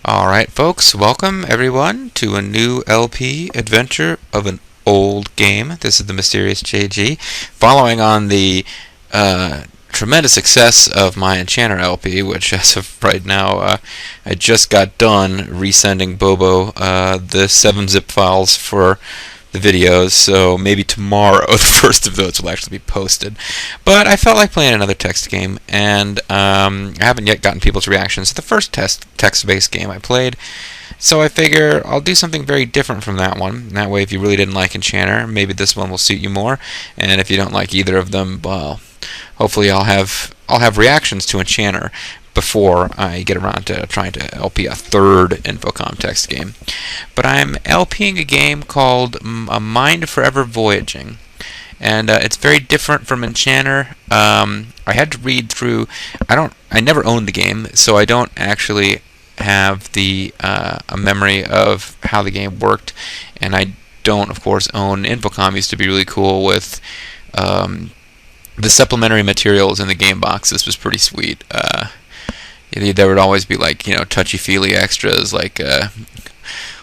Alright folks, welcome everyone to a new LP adventure of an old game. This is the Mysterious JG. Following on the tremendous success of my Enchanter LP, which as of right now, I just got done resending Bobo the 7-zip files for the videos, so maybe tomorrow the first of those will actually be posted. But I felt like playing another text game, and I haven't yet gotten people's reactions to the first text-based game I played, so I figure I'll do something very different from that one. That way, if you really didn't like Enchanter, maybe this one will suit you more, and if you don't like either of them, well, hopefully I'll have reactions to Enchanter before I get around to trying to LP a third Infocom text game. But I'm LPing a game called A Mind Forever Voyaging, and it's very different from Enchanter. I had to read through. I never owned the game, so I don't actually have the a memory of how the game worked, and I don't, of course, own Infocom. Used to be really cool with the supplementary materials in the game box. This was pretty sweet. There would always be, like, touchy-feely extras, like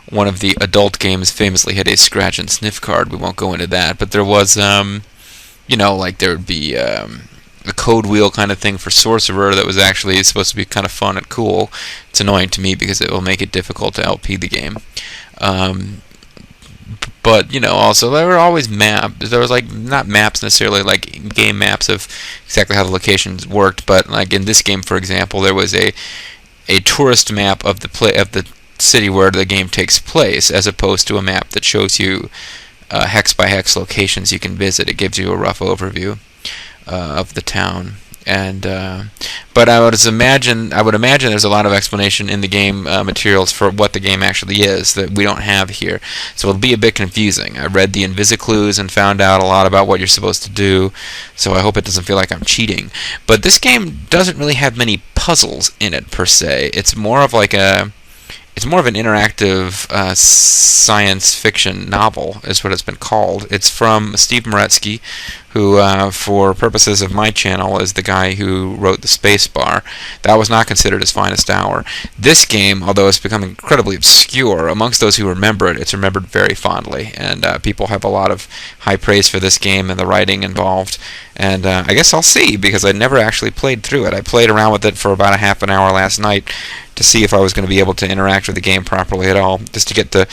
one of the adult games famously had a scratch and sniff card. We won't go into that, but there was, like there would be a code wheel kind of thing for Sorcerer that was actually supposed to be kind of fun and cool. It's annoying to me because it will make it difficult to LP the game. But, also there were always maps. There was, not maps necessarily, like game maps of exactly how the locations worked, but like in this game, for example, there was a tourist map of the city where the game takes place, as opposed to a map that shows you hex by hex locations you can visit. It gives you a rough overview of the town. And but I would imagine there's a lot of explanation in the game materials for what the game actually is that we don't have here, so it'll be a bit confusing. I read the Invisiclues and found out a lot about what you're supposed to do, so I hope it doesn't feel like I'm cheating. But this game doesn't really have many puzzles in it per se. It's more of an interactive science fiction novel, is what it's been called. It's from Steve Meretzky, who, for purposes of my channel, is the guy who wrote the Space Bar. That was not considered his finest hour. This game, although it's become incredibly obscure, amongst those who remember it, it's remembered very fondly, and people have a lot of high praise for this game and the writing involved. And I guess I'll see, because I never actually played through it. I played around with it for about a half an hour last night to see if I was going to be able to interact with the game properly at all, just to get the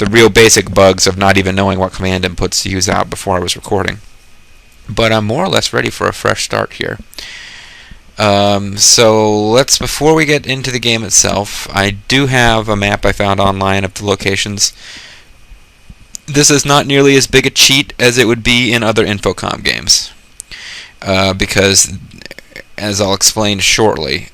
real basic bugs of not even knowing what command inputs to use out before I was recording. But I'm more or less ready for a fresh start here. So before we get into the game itself, I do have a map I found online of the locations. This is not nearly as big a cheat as it would be in other Infocom games, because, as I'll explain shortly,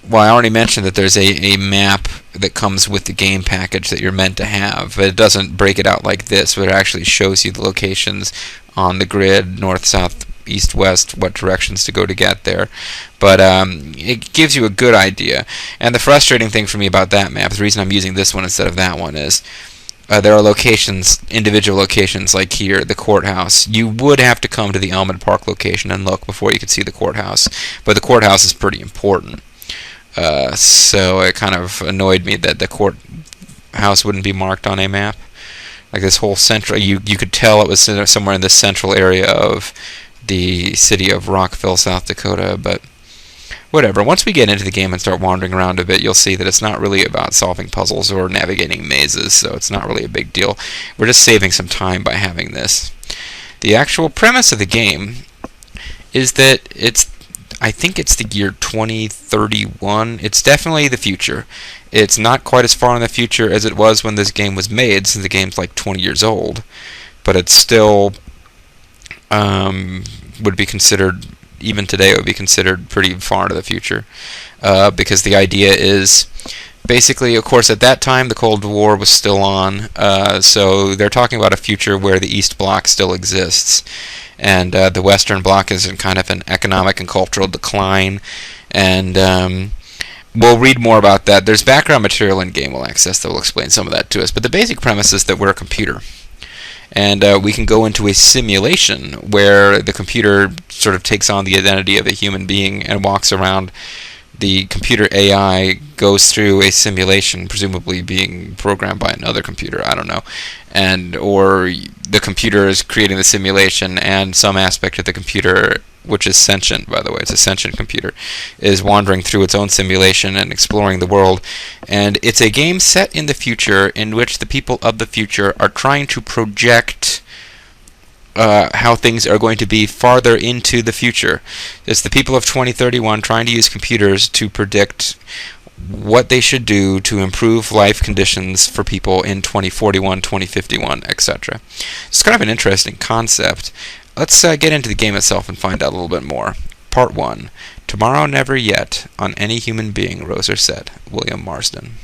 well, I already mentioned that there's a map that comes with the game package that you're meant to have, but it doesn't break it out like this, but it actually shows you the locations on the grid, north, south, east, west, what directions to go to get there. But it gives you a good idea. And the frustrating thing for me about that map, the reason I'm using this one instead of that one, is there are locations, individual locations, like here, the courthouse. You would have to come to the Almond Park location and look before you could see the courthouse, but the courthouse is pretty important. So it kind of annoyed me that the courthouse wouldn't be marked on a map. Like this whole central, you could tell it was somewhere in the central area of the city of Rockville, South Dakota, but whatever. Once we get into the game and start wandering around a bit, you'll see that it's not really about solving puzzles or navigating mazes, so it's not really a big deal. We're just saving some time by having this. The actual premise of the game is that I think it's the year 2031. It's definitely the future. It's not quite as far in the future as it was when this game was made, since the game's like 20 years old. But it's still would be considered, even today, it would be considered pretty far into the future. Because the idea is, basically, of course, at that time, the Cold War was still on. So they're talking about a future where the East Bloc still exists. And the Western Bloc is in kind of an economic and cultural decline, and we'll read more about that. There's background material in Game Will Access that will explain some of that to us, but the basic premise is that we're a computer, and we can go into a simulation where the computer sort of takes on the identity of a human being and walks around the computer AI goes through a simulation, presumably being programmed by another computer, I don't know, or the computer is creating the simulation, and some aspect of the computer, which is sentient, by the way, it's a sentient computer, is wandering through its own simulation and exploring the world. And it's a game set in the future in which the people of the future are trying to project how things are going to be farther into the future. It's the people of 2031 trying to use computers to predict what they should do to improve life conditions for people in 2041, 2051, etc. It's kind of an interesting concept. Let's get into the game itself and find out a little bit more. Part 1. Tomorrow Never Yet on Any Human Being, Rose or Set. William Marsden.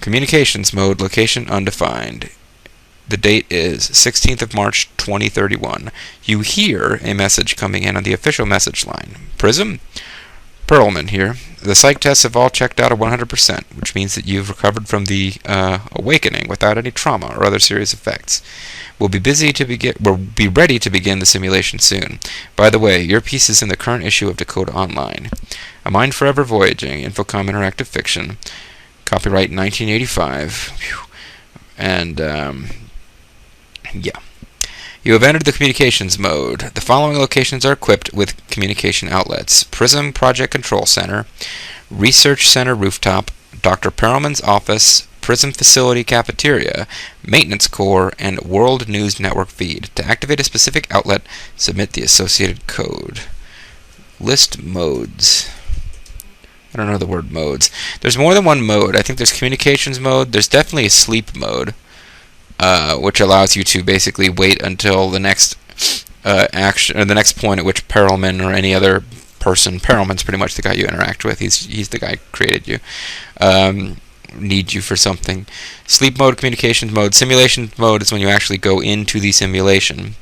Communications mode, location undefined. The date is 16th of March, 2031. You hear a message coming in on the official message line. Prism? Perlman here. The psych tests have all checked out at 100%, which means that you've recovered from the awakening without any trauma or other serious effects. We'll be ready to begin the simulation soon. By the way, your piece is in the current issue of Dakota Online. A Mind Forever Voyaging, Infocom Interactive Fiction. Copyright 1985. Whew. And, yeah. You have entered the communications mode. The following locations are equipped with communication outlets: Prism Project Control Center, Research Center Rooftop, Dr. Perlman's Office, Prism Facility Cafeteria, Maintenance Core, and World News Network Feed. To activate a specific outlet, submit the associated code. List modes. I don't know the word modes. There's more than one mode. I think there's communications mode. There's definitely a sleep mode, which allows you to basically wait until the next action, or the next point at which Perlman or any other person, Perlman's pretty much the guy you interact with, he's the guy who created you, need you for something. Sleep mode, communications mode. Simulation mode is when you actually go into the simulation.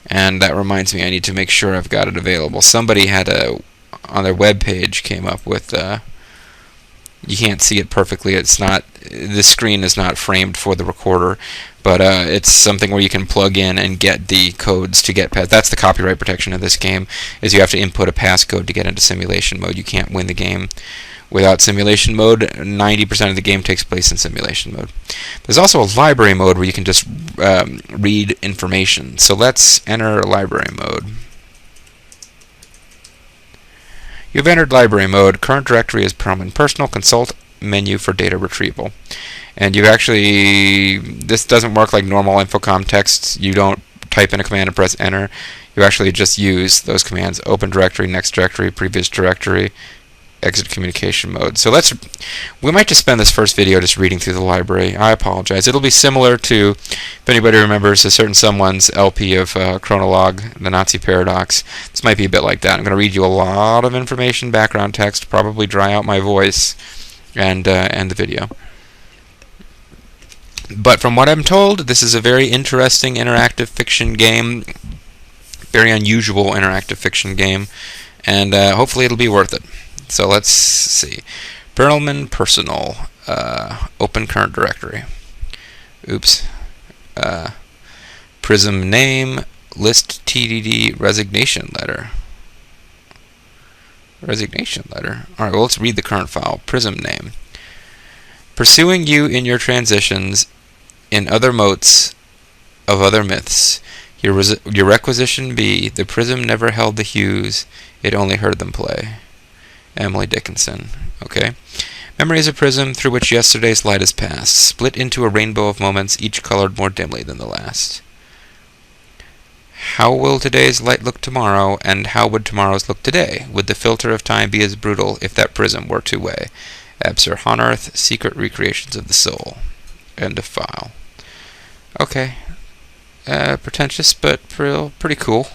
And that reminds me, I need to make sure I've got it available. Somebody had on their web page came up with, you can't see it perfectly, the screen is not framed for the recorder, but it's something where you can plug in and get the codes to get past. That's the copyright protection of this game, is you have to input a passcode to get into simulation mode. You can't win the game without simulation mode. 90% of the game takes place in simulation mode. There's also a library mode where you can just read information. So let's enter library mode. You've entered library mode. Current directory is Perlman Personal. Consult menu for data retrieval. And you actually, this doesn't work like normal Infocom texts. You don't type in a command and press enter. You actually just use those commands: open directory, next directory, previous directory, exit communication mode. So we might just spend this first video just reading through the library. I apologize. It'll be similar to, if anybody remembers, a certain someone's LP of Chronologue, the Nazi Paradox. This might be a bit like that. I'm going to read you a lot of information, background text, probably dry out my voice, and the video. But from what I'm told, this is a very interesting interactive fiction game, very unusual interactive fiction game, and hopefully it'll be worth it. So let's see. Perlman Personal. Open current directory. Oops. Prism name. List TDD resignation letter. Resignation letter. Alright, well, let's read the current file. Prism name. Pursuing you in your transitions in other motes of other myths. Your requisition be, the prism never held the hues, it only heard them play. Emily Dickinson. Okay. Memory is a prism through which yesterday's light has passed, split into a rainbow of moments, each colored more dimly than the last. How will today's light look tomorrow, and how would tomorrow's look today? Would the filter of time be as brutal if that prism were to weigh? Absur Honarth, Secret Recreations of the Soul. End of file. Okay. Pretentious, but pretty cool.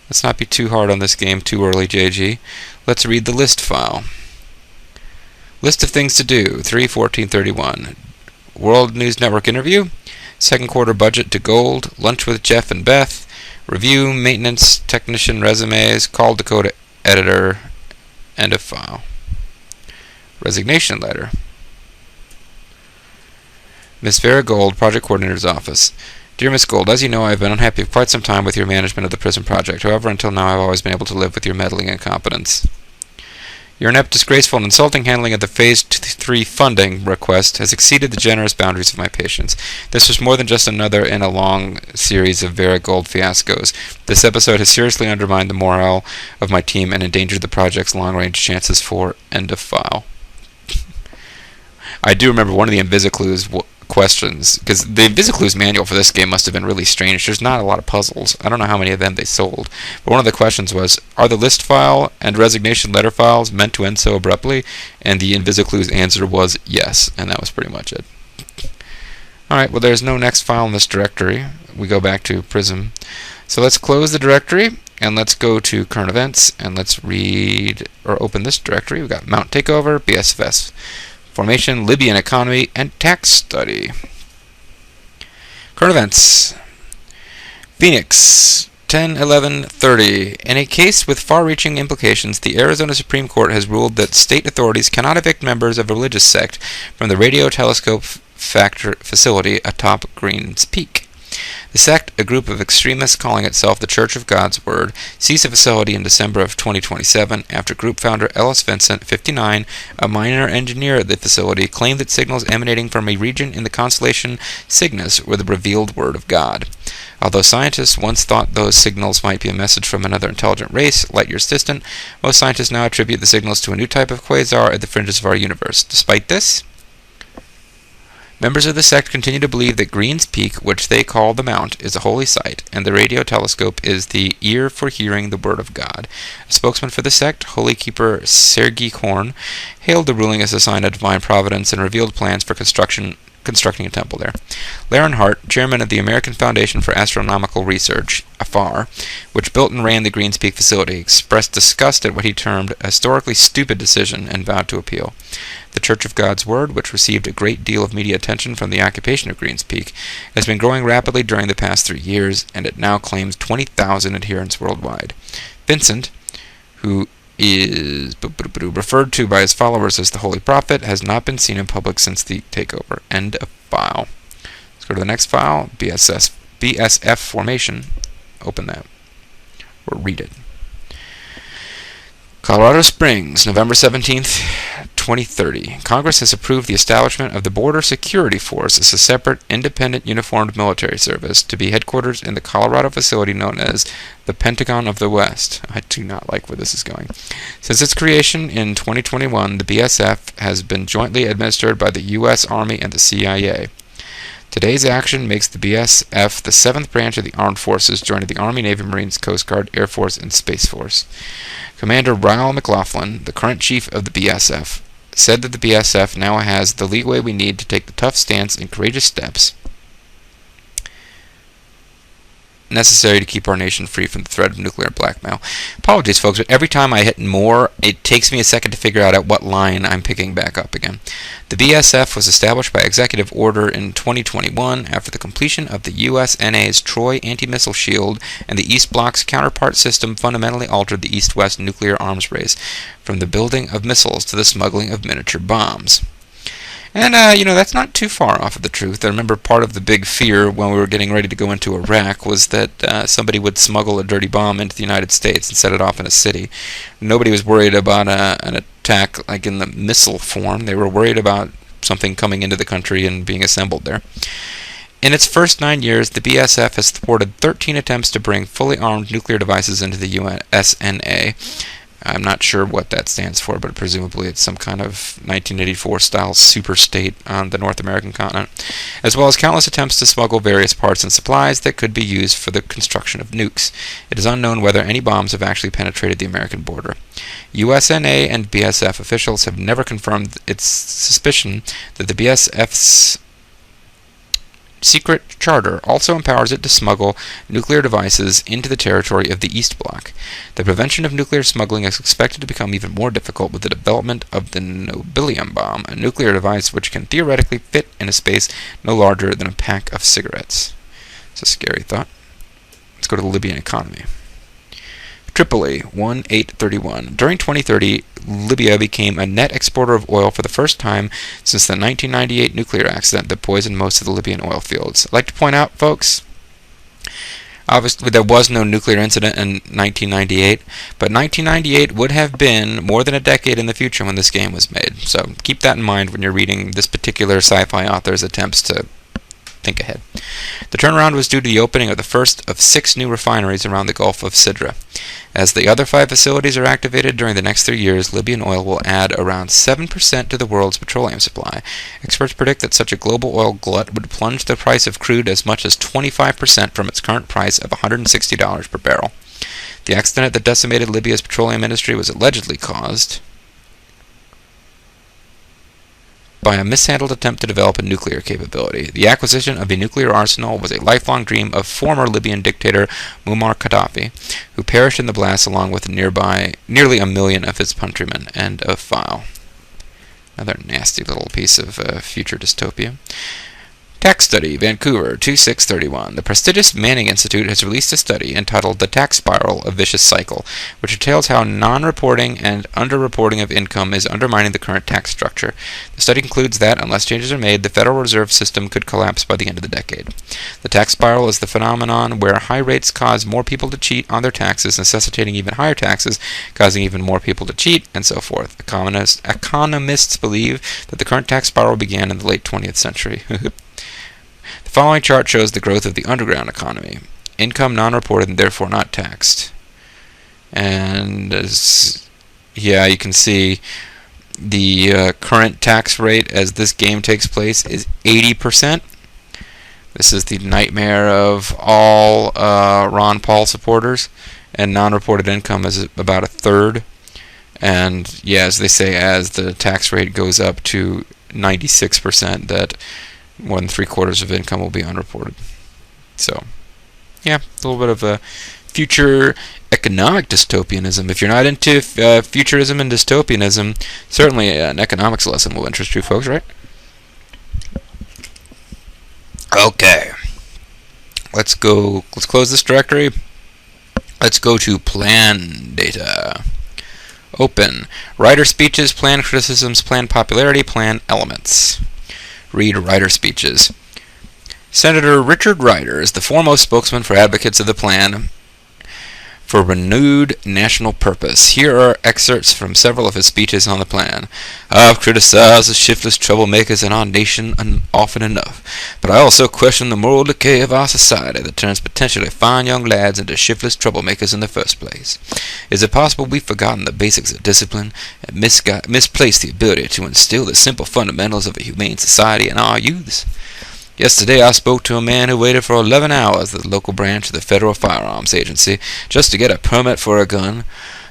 Let's not be too hard on this game too early, JG. Let's read the list file. List of things to do, 3/14/31. World News Network interview. Second quarter budget to gold. Lunch with Jeff and Beth. Review, maintenance, technician resumes. Call Dakota editor. End of file. Resignation letter. Miss Vera Gold, Project Coordinator's Office. Dear Miss Gold, as you know, I have been unhappy for quite some time with your management of the prison project. However, until now, I have always been able to live with your meddling incompetence. Your inept, disgraceful, and insulting handling of the Phase 3 funding request has exceeded the generous boundaries of my patience. This was more than just another in a long series of Varigold fiascos. This episode has seriously undermined the morale of my team and endangered the project's long-range chances for end of file. I do remember one of the Invisiclues questions, because the Invisiclues manual for this game must have been really strange. There's not a lot of puzzles. I don't know how many of them they sold. But one of the questions was, are the list file and resignation letter files meant to end so abruptly? And the Invisiclues answer was yes, and that was pretty much it. Alright, well there's no next file in this directory. We go back to Prism. So let's close the directory, and let's go to current events, and let's read, or open this directory. We've got Mount Takeover, BSFS Formation, Libyan Economy, and Tax Study. Current events. Phoenix, 10/11/30. In a case with far-reaching implications, the Arizona Supreme Court has ruled that state authorities cannot evict members of a religious sect from the radio telescope facility atop Greens Peak. The sect, a group of extremists calling itself the Church of God's Word, seized the facility in December of 2027 after group founder Ellis Vincent, 59, a minor engineer at the facility, claimed that signals emanating from a region in the constellation Cygnus were the revealed Word of God. Although scientists once thought those signals might be a message from another intelligent race, light years distant, most scientists now attribute the signals to a new type of quasar at the fringes of our universe. Despite this, members of the sect continue to believe that Greens Peak, which they call the Mount, is a holy site, and the radio telescope is the ear for hearing the Word of God. A spokesman for the sect, Holy Keeper Sergei Korn, hailed the ruling as a sign of divine providence and revealed plans for constructing a temple there. Laren Hart, chairman of the American Foundation for Astronomical Research, AFAR, which built and ran the Greens Peak facility, expressed disgust at what he termed a historically stupid decision and vowed to appeal. The Church of God's Word, which received a great deal of media attention from the occupation of Greens Peak, has been growing rapidly during the past 3 years, and it now claims 20,000 adherents worldwide. Vincent, who is referred to by his followers as the Holy Prophet, has not been seen in public since the takeover. End of file. Let's go to the next file, BSF Formation. Open that, or read it. Colorado Springs, November 17th, 2030. Congress has approved the establishment of the Border Security Force as a separate, independent, uniformed military service to be headquartered in the Colorado facility known as the Pentagon of the West. I do not like where this is going. Since its creation in 2021, the BSF has been jointly administered by the U.S. Army and the CIA. Today's action makes the BSF the 7th branch of the armed forces, joining the Army, Navy, Marines, Coast Guard, Air Force, and Space Force. Commander Ryle McLaughlin, the current chief of the BSF, said that the BSF now has the leeway we need to take the tough stance and courageous steps necessary to keep our nation free from the threat of nuclear blackmail. Apologies, folks, but every time I hit more, it takes me a second to figure out at what line I'm picking back up again. The BSF was established by executive order in 2021 after the completion of the USNA's Troy anti-missile shield, and the East Bloc's counterpart system fundamentally altered the East-West nuclear arms race, from the building of missiles to the smuggling of miniature bombs. And, that's not too far off of the truth. I remember part of the big fear when we were getting ready to go into Iraq was that somebody would smuggle a dirty bomb into the United States and set it off in a city. Nobody was worried about an attack like in the missile form. They were worried about something coming into the country and being assembled there. In its first 9 years, the BSF has thwarted 13 attempts to bring fully armed nuclear devices into the USNA. I'm not sure what that stands for, but presumably it's some kind of 1984-style superstate on the North American continent, as well as countless attempts to smuggle various parts and supplies that could be used for the construction of nukes. It is unknown whether any bombs have actually penetrated the American border. USNA and BSF officials have never confirmed its suspicion that the BSF's secret charter also empowers it to smuggle nuclear devices into the territory of the East Bloc. The prevention of nuclear smuggling is expected to become even more difficult with the development of the Nobilium bomb, a nuclear device which can theoretically fit in a space no larger than a pack of cigarettes. It's a scary thought. Let's go to the Libyan economy. Tripoli, 1/8/31. During 2030, Libya became a net exporter of oil for the first time since the 1998 nuclear accident that poisoned most of the Libyan oil fields. I'd like to point out, folks, Obviously, there was no nuclear incident in 1998, but 1998 would have been more than a decade in the future when this game was made. So keep that in mind when you're reading this particular sci-fi author's attempts to think ahead. The turnaround was due to the opening of the first of 6 new refineries around the Gulf of Sidra. As the other 5 facilities are activated during the next 3 years, Libyan oil will add around 7% to the world's petroleum supply. Experts predict that such a global oil glut would plunge the price of crude as much as 25% from its current price of $160 per barrel. The accident that decimated Libya's petroleum industry was allegedly caused by a mishandled attempt to develop a nuclear capability. The acquisition of a nuclear arsenal was a lifelong dream of former Libyan dictator Muammar Gaddafi, who perished in the blast along with nearly 1 million of his countrymen. End of file. Another nasty little piece of future dystopia. Tax Study, Vancouver, 2631. The prestigious Manning Institute has released a study entitled The Tax Spiral, A Vicious Cycle, which details how non-reporting and underreporting of income is undermining the current tax structure. The study concludes that, unless changes are made, the Federal Reserve System could collapse by the end of the decade. The tax spiral is the phenomenon where high rates cause more people to cheat on their taxes, necessitating even higher taxes, causing even more people to cheat, and so forth. Economists believe that the current tax spiral began in the late 20th century. The following chart shows the growth of the underground economy. Income non-reported and therefore not taxed. And you can see the current tax rate as this game takes place is 80%. This is the nightmare of all Ron Paul supporters. And non-reported income is about a third. And as they say, as the tax rate goes up to 96%, that more than 3/4 of income will be unreported. So, a little bit of a future economic dystopianism. If you're not into futurism and dystopianism, certainly an economics lesson will interest you folks, right? Okay. Let's close this directory. Let's go to plan data. Open. Writer speeches, plan criticisms, plan popularity, plan elements. Read writer speeches. Senator Richard Ryder is the foremost spokesman for advocates of the plan for renewed national purpose. Here are excerpts from several of his speeches on the plan. I've criticized the shiftless troublemakers in our nation often enough, but I also question the moral decay of our society that turns potentially fine young lads into shiftless troublemakers in the first place. Is it possible we've forgotten the basics of discipline and misplaced the ability to instill the simple fundamentals of a humane society in our youths? Yesterday I spoke to a man who waited for 11 hours at the local branch of the Federal Firearms Agency just to get a permit for a gun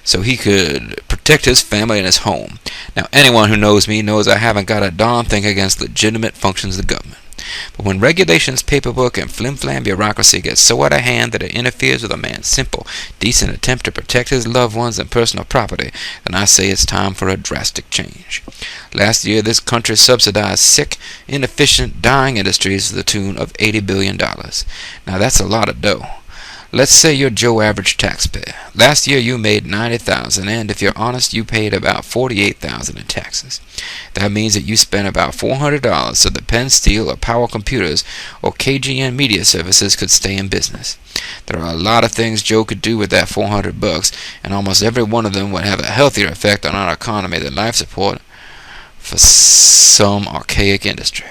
so he could protect his family and his home. Now, anyone who knows me knows I haven't got a darn thing against legitimate functions of the government. But when regulations, paperwork, and flim-flam bureaucracy get so out of hand that it interferes with a man's simple, decent attempt to protect his loved ones and personal property, then I say it's time for a drastic change. Last year, this country subsidized sick, inefficient, dying industries to the tune of $80 billion. Now that's a lot of dough. Let's say you're Joe average taxpayer. Last year you made $90,000, and if you're honest, you paid about $48,000 in taxes. That means that you spent about $400 so that Penn Steel or Power Computers or KGN Media Services could stay in business. There are a lot of things Joe could do with that $400, and almost every one of them would have a healthier effect on our economy than life support for some archaic industry.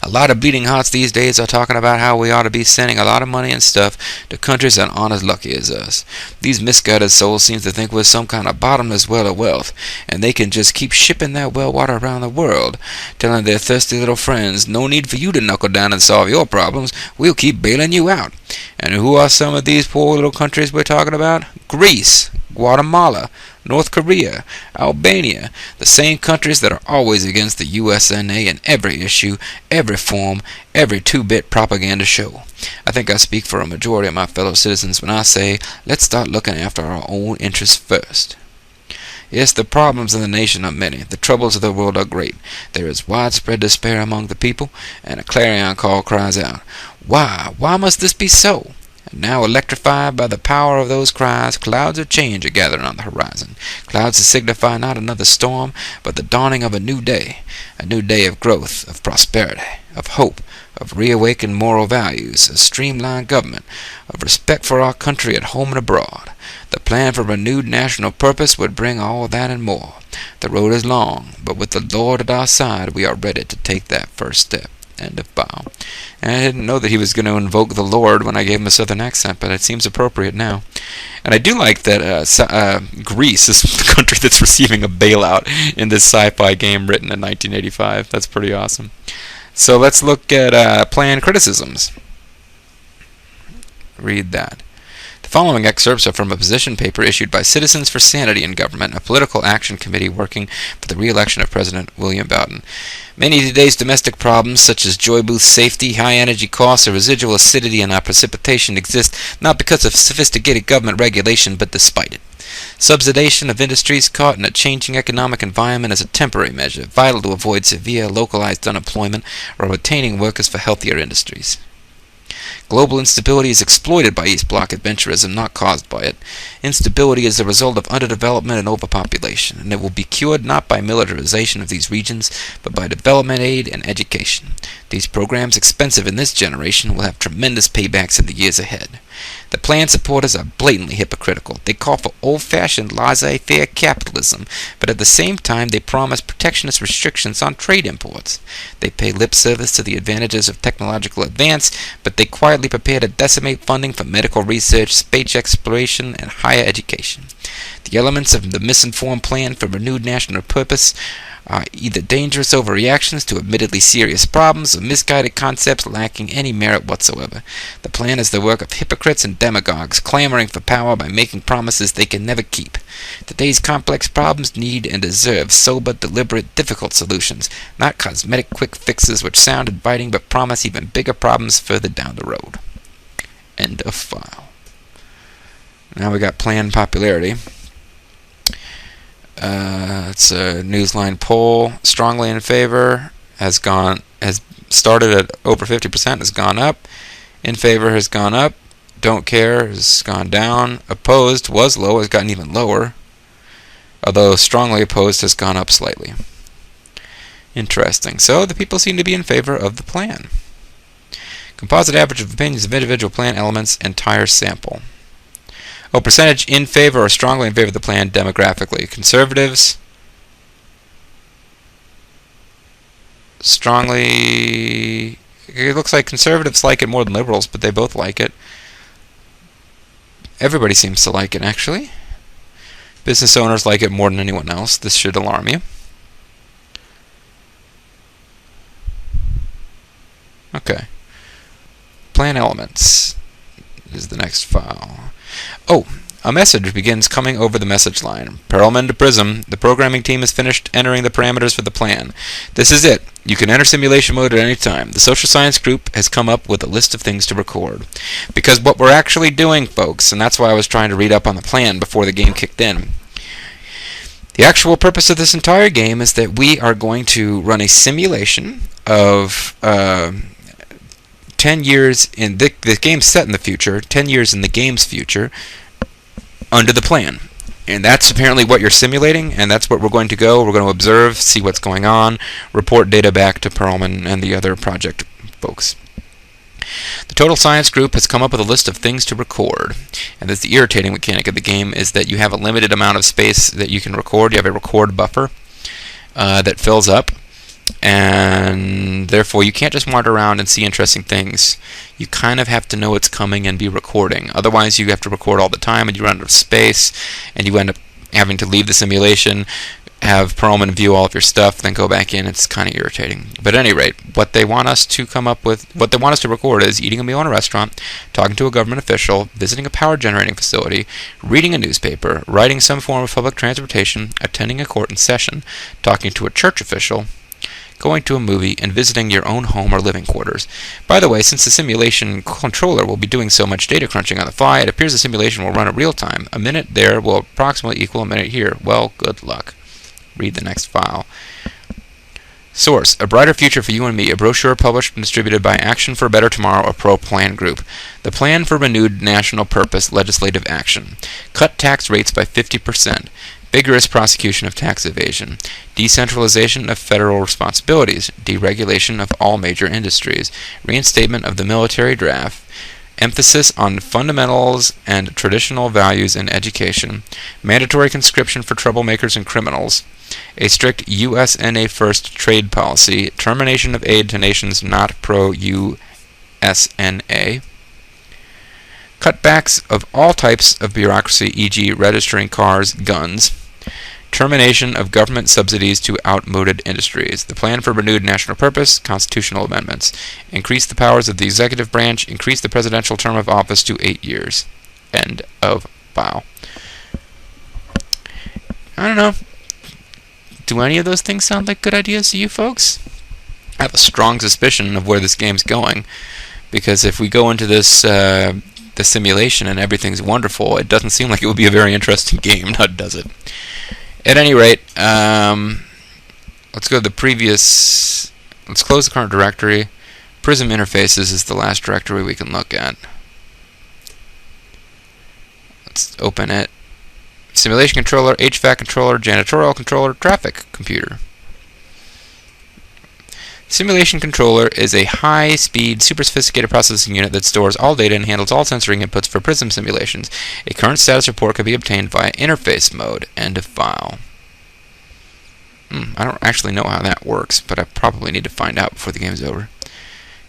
A lot of bleeding hearts these days are talking about how we ought to be sending a lot of money and stuff to countries that aren't as lucky as us. These misguided souls seem to think we're some kind of bottomless well of wealth, and they can just keep shipping that well water around the world, telling their thirsty little friends, no need for you to knuckle down and solve your problems, we'll keep bailing you out. And who are some of these poor little countries we're talking about? Greece, Guatemala, North Korea, Albania, the same countries that are always against the USNA in every issue, every form, every two-bit propaganda show. I think I speak for a majority of my fellow citizens when I say, let's start looking after our own interests first. Yes, the problems in the nation are many. The troubles of the world are great. There is widespread despair among the people, and a clarion call cries out, Why? Why must this be so? And now, electrified by the power of those cries, clouds of change are gathering on the horizon. Clouds that signify not another storm, but the dawning of a new day of growth, of prosperity, of hope, of reawakened moral values, of streamlined government, of respect for our country at home and abroad. The plan for renewed national purpose would bring all that and more. The road is long, but with the Lord at our side, we are ready to take that first step. End of file. And I didn't know that he was going to invoke the Lord when I gave him a southern accent, but it seems appropriate now. And I do like that Greece is the country that's receiving a bailout in this sci-fi game written in 1985. That's pretty awesome. So let's look at plan criticisms. Read that. The following excerpts are from a position paper issued by Citizens for Sanity in Government, a political action committee working for the re-election of President William Bowden. Many of today's domestic problems, such as joy booth safety, high energy costs, or residual acidity in our precipitation, exist not because of sophisticated government regulation, but despite it. Subsidization of industries caught in a changing economic environment is a temporary measure, vital to avoid severe localized unemployment or retaining workers for healthier industries. Global instability is exploited by East Bloc adventurism, not caused by it. Instability is the result of underdevelopment and overpopulation, and it will be cured not by militarization of these regions, but by development aid and education. These programs, expensive in this generation, will have tremendous paybacks in the years ahead. The plan supporters are blatantly hypocritical. They call for old-fashioned laissez-faire capitalism, but at the same time they promise protectionist restrictions on trade imports. They pay lip service to the advantages of technological advance, but they quietly prepare to decimate funding for medical research, space exploration, and higher education. The elements of the misinformed plan for renewed national purpose are either dangerous overreactions to admittedly serious problems or misguided concepts lacking any merit whatsoever. The plan is the work of hypocrites and demagogues, clamoring for power by making promises they can never keep. Today's complex problems need and deserve sober, deliberate, difficult solutions, not cosmetic quick fixes which sound inviting but promise even bigger problems further down the road. End of file. Now we got plan popularity. It's a Newsline poll. Strongly in favor has started at over 50%, has gone up. In favor has gone up. Don't care has gone down. Opposed was low, has gotten even lower. Although strongly opposed has gone up slightly. Interesting. So the people seem to be in favor of the plan. Composite average of opinions of individual plan elements, entire sample. Oh, percentage in favor or strongly in favor of the plan demographically. Conservatives, strongly... It looks like conservatives like it more than liberals, but they both like it. Everybody seems to like it, actually. Business owners like it more than anyone else. This should alarm you. Okay. Plan elements is the next file. Oh, a message begins coming over the message line. Perelman to Prism. The programming team has finished entering the parameters for the plan. This is it. You can enter simulation mode at any time. The social science group has come up with a list of things to record. Because what we're actually doing, folks, and that's why I was trying to read up on the plan before the game kicked in. The actual purpose of this entire game is that we are going to run a simulation of 10 years in the game's set in the future, 10 years in the game's future, under the plan. And that's apparently what you're simulating, and that's what we're going to go. We're going to observe, see what's going on, report data back to Perelman and the other project folks. The Total Science Group has come up with a list of things to record. And that's the irritating mechanic of the game, is that you have a limited amount of space that you can record. You have a record buffer that fills up. And therefore you can't just wander around and see interesting things. You kind of have to know it's coming and be recording. Otherwise you have to record all the time and you run out of space and you end up having to leave the simulation, have Perelman view all of your stuff, then go back in. It's kind of irritating. But at any rate, what they want us to come up with, what they want us to record is eating a meal in a restaurant, talking to a government official, visiting a power generating facility, reading a newspaper, riding some form of public transportation, attending a court in session, talking to a church official, going to a movie, and visiting your own home or living quarters. By the way, since the simulation controller will be doing so much data crunching on the fly, it appears the simulation will run at real time. A minute there will approximately equal a minute here. Well, good luck. Read the next file. Source: A Brighter Future for You and Me, a brochure published and distributed by Action for a Better Tomorrow, a pro-plan group. The plan for renewed national purpose, legislative action. Cut tax rates by 50%. Vigorous prosecution of tax evasion. Decentralization of federal responsibilities. Deregulation of all major industries. Reinstatement of the military draft. Emphasis on fundamentals and traditional values in education. Mandatory conscription for troublemakers and criminals. A strict USNA first trade policy. Termination of aid to nations not pro-USNA. Cutbacks of all types of bureaucracy, e.g. registering cars, guns. Termination of government subsidies to outmoded industries. The plan for renewed national purpose, constitutional amendments. Increase the powers of the executive branch. Increase the presidential term of office to 8 years. End of file. I don't know. Do any of those things sound like good ideas to you folks? I have a strong suspicion of where this game's going, because if we go into this the simulation and everything's wonderful, it doesn't seem like it would be a very interesting game, now does it? At any rate, let's go to the previous. Let's close the current directory. Prism Interfaces is the last directory we can look at. Let's open it. Simulation controller, HVAC controller, janitorial controller, traffic computer. Simulation controller is a high-speed, super sophisticated processing unit that stores all data and handles all sensory inputs for Prism simulations. A current status report can be obtained via interface mode. End of file. I don't actually know how that works, but I probably need to find out before the game's over.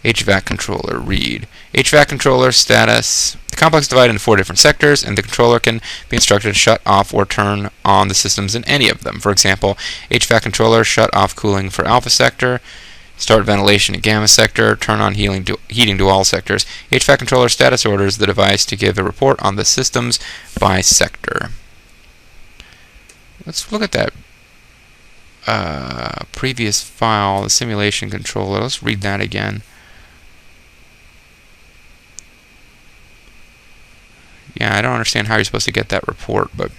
HVAC controller, read. HVAC controller status. The complex is divided into 4 different sectors, and the controller can be instructed to shut off or turn on the systems in any of them. For example, HVAC controller, shut off cooling for alpha sector, start ventilation in gamma sector, turn on heating to all sectors. HVAC controller status orders the device to give a report on the systems by sector. Let's look at that previous file, the simulation controller. Let's read that again. Yeah, I don't understand how you're supposed to get that report, but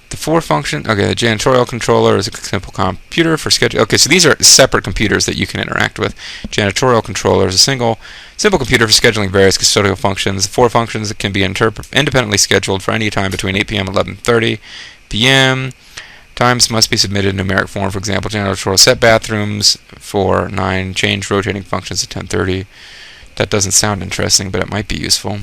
the 4 function. Okay, the janitorial controller is a simple computer for schedule. Okay, so these are separate computers that you can interact with. Janitorial controller is a simple computer for scheduling various custodial functions. 4 functions that can be independently scheduled for any time between 8 p.m. and 11:30 p.m. Times must be submitted in numeric form. For example, janitorial set bathrooms for 9, change rotating functions at 10:30. That doesn't sound interesting, but it might be useful.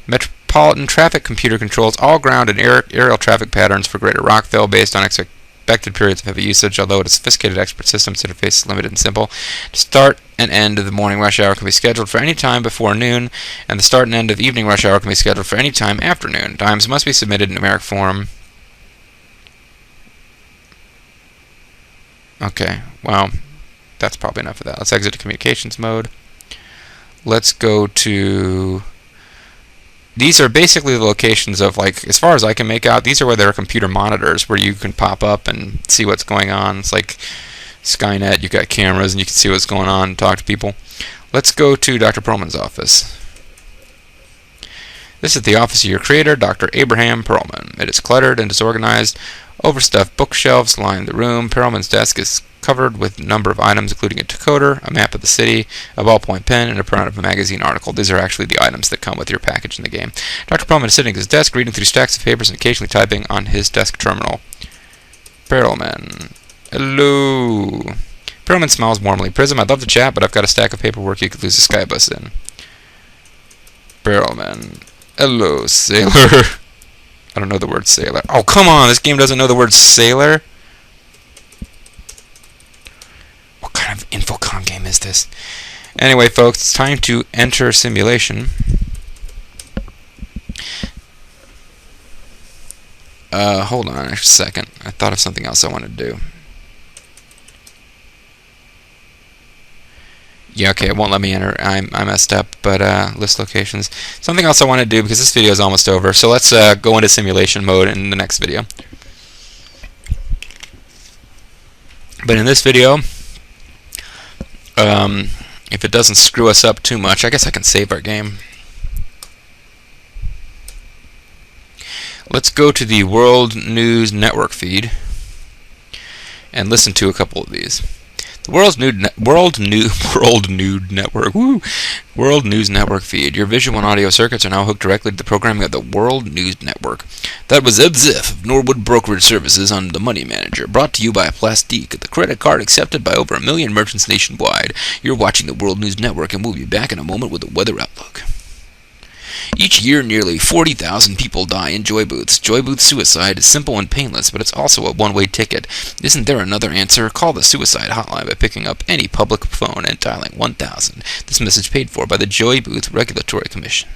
Metropolitan traffic computer controls all ground and aerial traffic patterns for Greater Rockville based on expected periods of heavy usage, although it is a sophisticated expert systems interface is limited and simple. The start and end of the morning rush hour can be scheduled for any time before noon, and the start and end of evening rush hour can be scheduled for any time after noon. Times must be submitted in numeric form. Okay, well, that's probably enough of that. Let's exit to communications mode. Let's go to... These are basically the locations of, like, as far as I can make out, these are where there are computer monitors where you can pop up and see what's going on. It's like Skynet, you've got cameras and you can see what's going on and talk to people. Let's go to Dr. Perlman's office. This is the office of your creator, Dr. Abraham Perlman. It is cluttered and disorganized. Overstuffed bookshelves line the room. Perlman's desk is covered with a number of items, including a decoder, a map of the city, a ballpoint pen, and a printout of a magazine article. These are actually the items that come with your package in the game. Dr. Perlman is sitting at his desk, reading through stacks of papers and occasionally typing on his desk terminal. Perlman. Hello. Perlman smiles warmly. Prism, I'd love to chat, but I've got a stack of paperwork you could lose a skybus in. Perlman. Hello, sailor. I don't know the word sailor. Oh, come on! This game doesn't know the word sailor? What kind of Infocom game is this? Anyway, folks, it's time to enter simulation. Hold on a second. I thought of something else I wanted to do. Yeah, okay, it won't let me enter. I messed up, but list locations. Something else I want to do, because this video is almost over, so let's go into simulation mode in the next video. But in this video, if it doesn't screw us up too much, I guess I can save our game. Let's go to the World News Network feed. and listen to a couple of these. The World News Network feed. Your visual and audio circuits are now hooked directly to the programming of the World News Network. That was Zip of Norwood Brokerage Services on the Money Manager, brought to you by Plastique, the credit card accepted by over 1 million merchants nationwide. You're watching the World News Network, and we'll be back in a moment with the weather outlook. Each year, nearly 40,000 people die in joy booths. Joy booth suicide is simple and painless, but it's also a one-way ticket. Isn't there another answer? Call the suicide hotline by picking up any public phone and dialing 1000. This message paid for by the Joy Booth Regulatory Commission.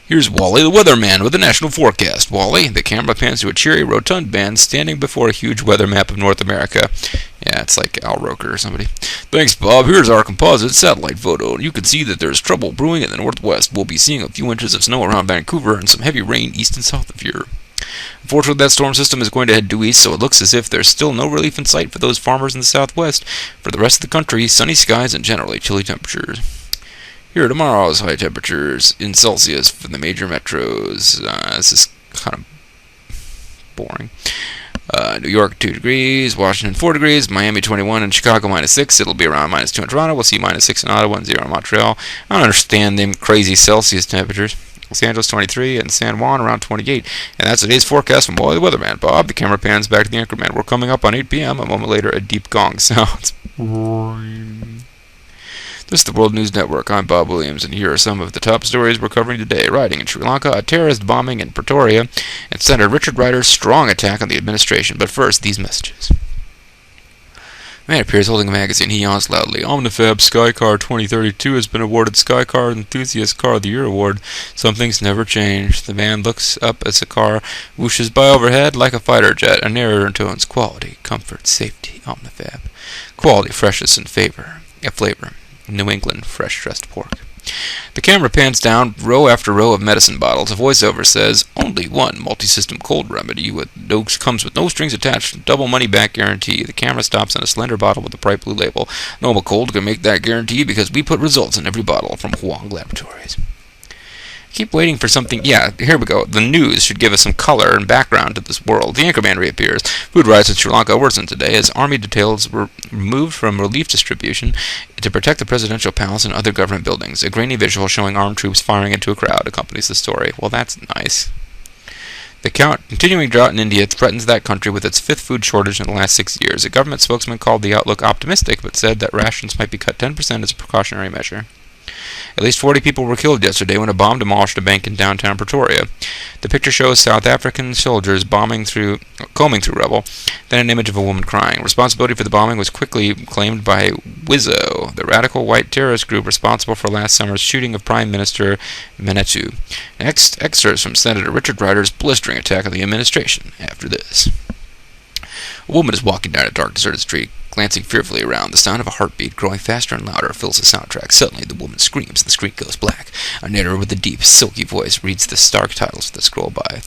Here's Wally the Weatherman with the national forecast. Wally, the camera pans to a cheery, rotund man standing before a huge weather map of North America. Yeah, it's like Al Roker or somebody. Thanks, Bob. Here's our composite satellite photo. You can see that there's trouble brewing in the northwest. We'll be seeing a few inches of snow around Vancouver and some heavy rain east and south of here. Unfortunately, that storm system is going to head due east, so it looks as if there's still no relief in sight for those farmers in the southwest. For the rest of the country, sunny skies and generally chilly temperatures. Here are tomorrow's high temperatures in Celsius for the major metros. This is kind of boring. New York 2 degrees, Washington 4 degrees, Miami 21, and Chicago -6. It'll be around -2 in Toronto. We'll see -6 in Ottawa and 0 in Montreal. I don't understand them crazy Celsius temperatures. Los Angeles 23 and San Juan around 28. And that's today's forecast from Wally the Weatherman. Bob, the camera pans back to the anchorman. We're coming up on 8 p.m. A moment later, a deep gong sounds. This is the World News Network. I'm Bob Williams, and here are some of the top stories we're covering today. Rioting in Sri Lanka, a terrorist bombing in Pretoria, and Senator Richard Ryder's strong attack on the administration. But first, these messages. A man appears holding a magazine. He yawns loudly. Omnifab Skycar 2032 has been awarded Skycar Enthusiast Car of the Year award. Some things never change. The man looks up as the car whooshes by overhead like a fighter jet. A narrator intones quality, comfort, safety. Omnifab. Quality, freshness, and flavor. New England fresh-dressed pork. The camera pans down row after row of medicine bottles. A voiceover says, only one multi-system cold remedy comes with no strings attached, double money-back guarantee. The camera stops on a slender bottle with a bright blue label. Normal Cold can make that guarantee because we put results in every bottle from Huang Laboratories. Keep waiting for something. Yeah, here we go. The news should give us some color and background to this world. The anchorman reappears. Food riots in Sri Lanka worsened today as army details were removed from relief distribution to protect the presidential palace and other government buildings. A grainy visual showing armed troops firing into a crowd accompanies the story. Well, that's nice. The continuing drought in India threatens that country with its 5th food shortage in the last 6 years. A government spokesman called the outlook optimistic, but said that rations might be cut 10% as a precautionary measure. At least 40 people were killed yesterday when a bomb demolished a bank in downtown Pretoria. The picture shows South African soldiers combing through rubble, then an image of a woman crying. Responsibility for the bombing was quickly claimed by Wizzo, the radical white terrorist group responsible for last summer's shooting of Prime Minister Menetu. Next, excerpts from Senator Richard Ryder's blistering attack on the administration after this. A woman is walking down a dark, deserted street, glancing fearfully around. The sound of a heartbeat, growing faster and louder, fills the soundtrack. Suddenly, the woman screams, and the screen goes black. A narrator with a deep, silky voice reads the stark titles that scroll by.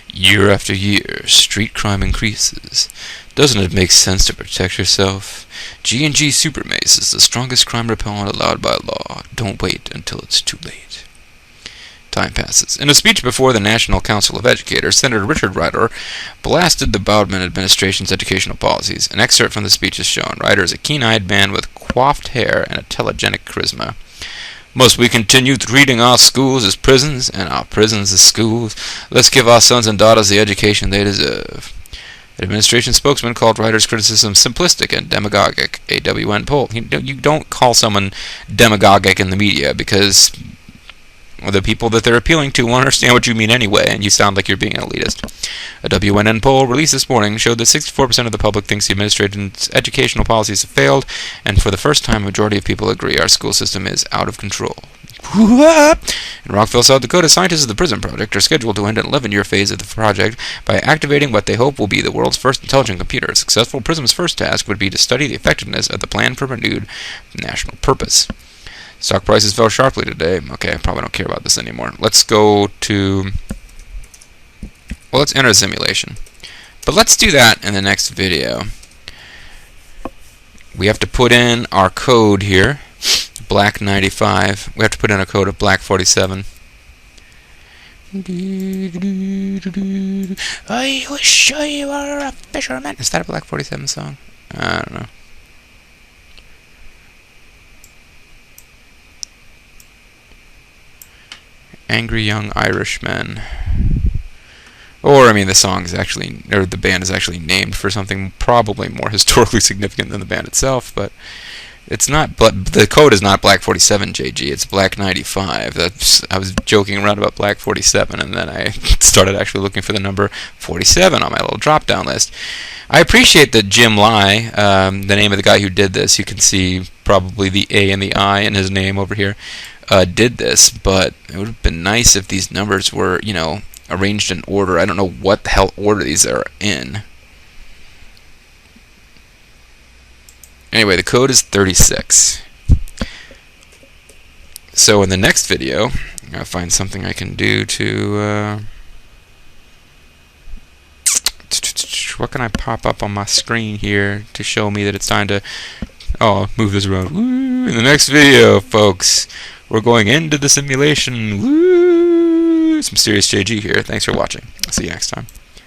Year after year, street crime increases. Doesn't it make sense to protect yourself? G&G Super Mace is the strongest crime repellent allowed by law. Don't wait until it's too late. Time passes. In a speech before the National Council of Educators, Senator Richard Ryder blasted the Bowdman administration's educational policies. An excerpt from the speech is shown. Ryder is a keen-eyed man with coiffed hair and a telegenic charisma. Must we continue treating our schools as prisons and our prisons as schools? Let's give our sons and daughters the education they deserve. The administration spokesman called Ryder's criticism simplistic and demagogic. A WN poll. You don't call someone demagogic in the media because the people that they're appealing to won't understand what you mean anyway, and you sound like you're being an elitist. A WNN poll released this morning showed that 64% of the public thinks the administration's educational policies have failed, and for the first time, a majority of people agree our school system is out of control. In Rockville, South Dakota, scientists of the PRISM project are scheduled to end an 11-year phase of the project by activating what they hope will be the world's first intelligent computer. Successful PRISM's first task would be to study the effectiveness of the plan for renewed national purpose. Stock prices fell sharply today. Okay, I probably don't care about this anymore. Let's go to... Well, let's enter a simulation. But let's do that in the next video. We have to put in our code here. Black 95. We have to put in a code of black 47. I wish I were a fisherman. Is that a Black 47 song? I don't know. Angry Young Irishmen. Or, I mean, the song is actually, or the band is actually named for something probably more historically significant than the band itself, but it's not, the code is not Black 47, JG, it's Black 95. I was joking around about Black 47, and then I started actually looking for the number 47 on my little drop-down list. I appreciate that Jim Lai, the name of the guy who did this, you can see probably the A and the I in his name over here, did this, but it would have been nice if these numbers were, you know, arranged in order. I don't know what the hell order these are in. Anyway, the code is 36. So in the next video, I'll find something I can do to... what can I pop up on my screen here to show me that it's time to... Oh, move this around. Woo! In the next video, folks, we're going into the simulation. Woo! It's Mysterious JG here. Thanks for watching. I'll see you next time.